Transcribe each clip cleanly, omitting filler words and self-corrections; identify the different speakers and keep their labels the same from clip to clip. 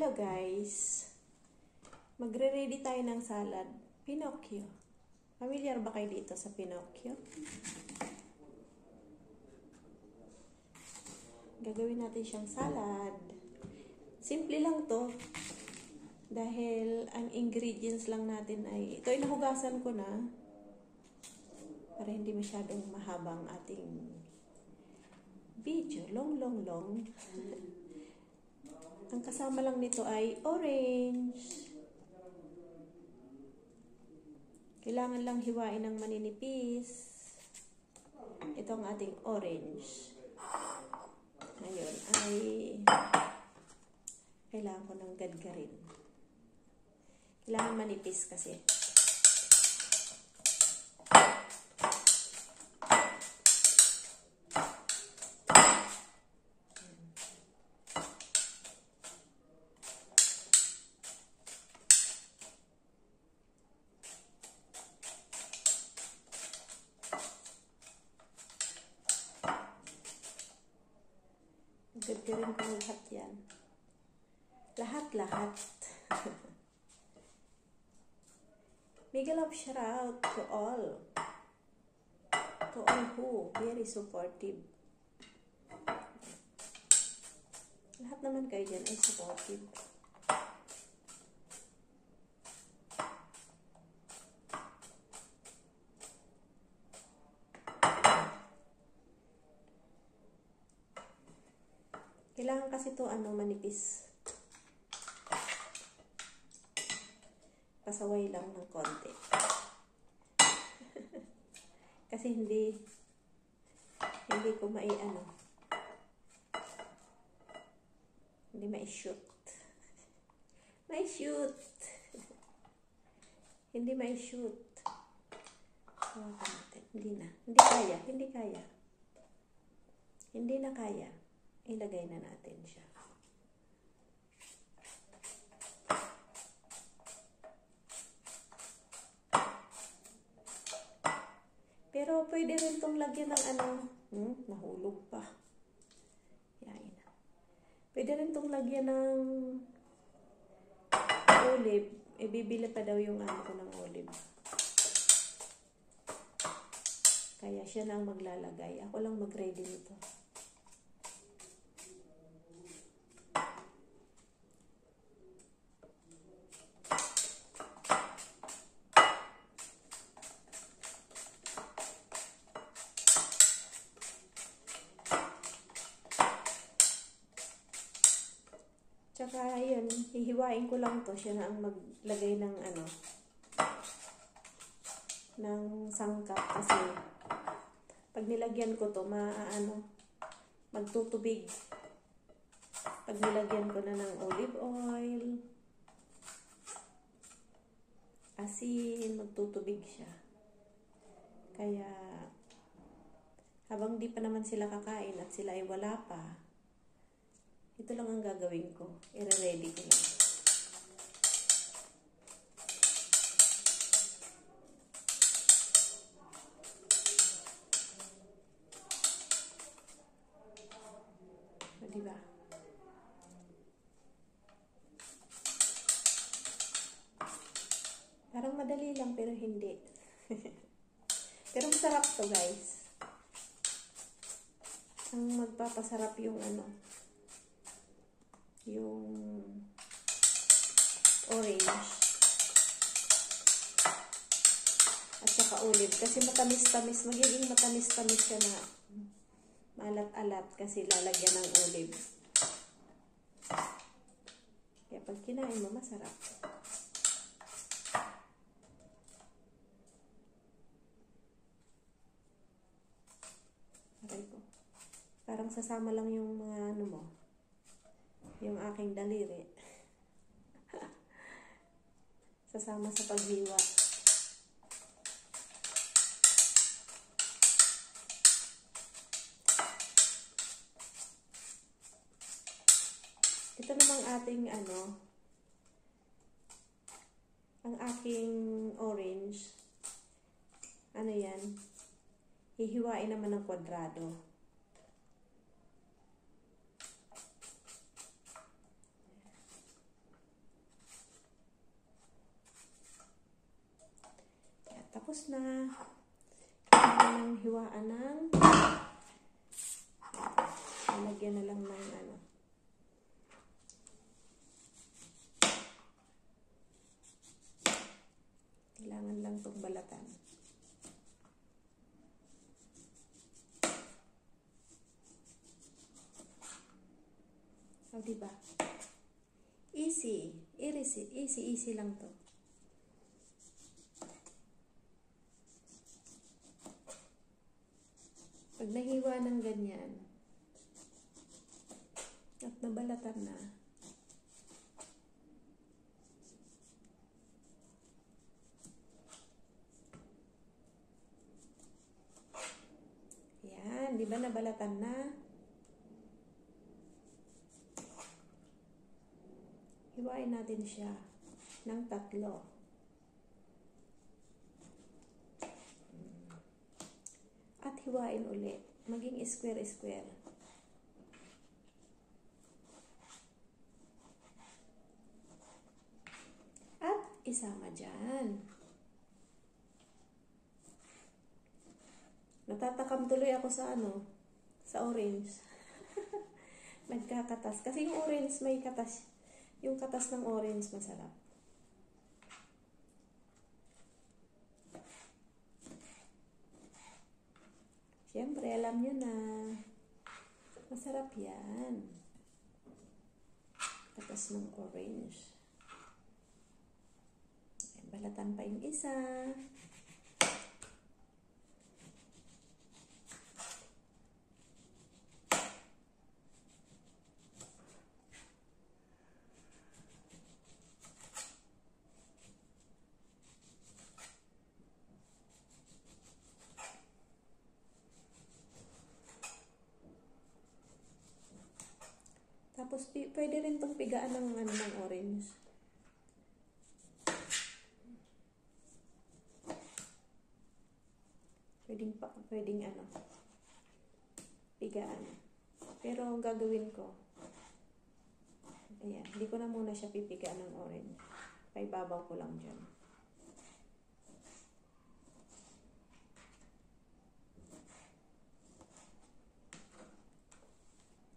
Speaker 1: Hello guys! Magre-ready tayo ng salad. Pinocchio. Familiar ba kayo dito sa Pinocchio? Gagawin natin siyang salad. Simple lang to. Dahil ang ingredients lang natin ay, ito ay nahugasan ko na. Para hindi masyadong mahabang ating video. Long. Ang kasama lang nito ay orange. Kailangan lang hiwain ng maninipis. Ito ang ating orange. Ngayon ay kailangan ko ng gadgarin. Kailangan manipis kasi. Gadgarin ko lahat yan. Lahat. Mega love shout out to all. To all who very supportive. Lahat naman kayo dyan ay supportive. Kailangan kasi ito manipis. Pasaway lang ng konti. Kasi hindi ko hindi mai-shoot. Hindi mai-shoot. Hindi na kaya. Ilagay na natin siya. Pero pwede rin itong lagyan ng nahulog pa. Yain na. Pwede rin itong lagyan ng olive. Bibili pa daw yung ko ng olive. Kaya siya na ang maglalagay. Ako lang mag-ready nito. Tsaka yun, hihiwain ko lang to. Siya na ang maglagay ng ng sangkap. Kasi pag nilagyan ko to, magtutubig. Pag nilagyan ko na ng olive oil, asin, magtutubig siya. Kaya habang di pa naman sila kakain at sila ay wala pa, ito lang ang gagawin ko. I-ready ko lang. Diba? Parang madali lang pero hindi. Pero masarap to guys. Ang magpapasarap yung yung orange at saka olive kasi matamis-tamis, magiging matamis-tamis siya na maalat-alat kasi lalagyan ng olive. Kaya pag kinain mo masarap. Aray ko. Parang sasama lang yung mga mo. Yung aking daliri. Sasama sa paghiwa. Ito namang ating ang aking orange. Yan? Hihiwain naman ng kwadrado. Tapos na. Kailangan ng hiwaan ng lalagyan na lang ng ano. Kailangan lang itong balatan. O, diba? Easy. Easy lang to. Pag nahiwa ng ganyan, at nabalatan na, yan, di ba nabalatan na? Hiwain natin siya ng 3. At hiwain ulit. Maging square-square. At isama dyan. Natatakam tuloy ako sa ano? Sa orange. Nagkakatas. Kasi yung orange may katas. Yung katas ng orange masarap. Siyempre, alam nyo na. Masarap yan. Katas ng orange. Balatan pa yung isa. Tapos, pwede rin itong pigaan ng, ano, ng orange. Pwedeng ano, pigaan. Pero, ang gagawin ko, ayan, hindi ko na muna siya pipigaan ng orange. Paibabaw ko lang dyan.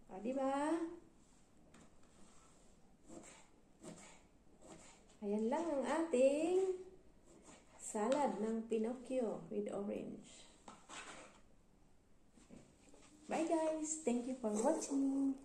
Speaker 1: O, diba? Ayan lang ang ating salad ng Pinocchio with orange. Bye guys! Thank you for watching!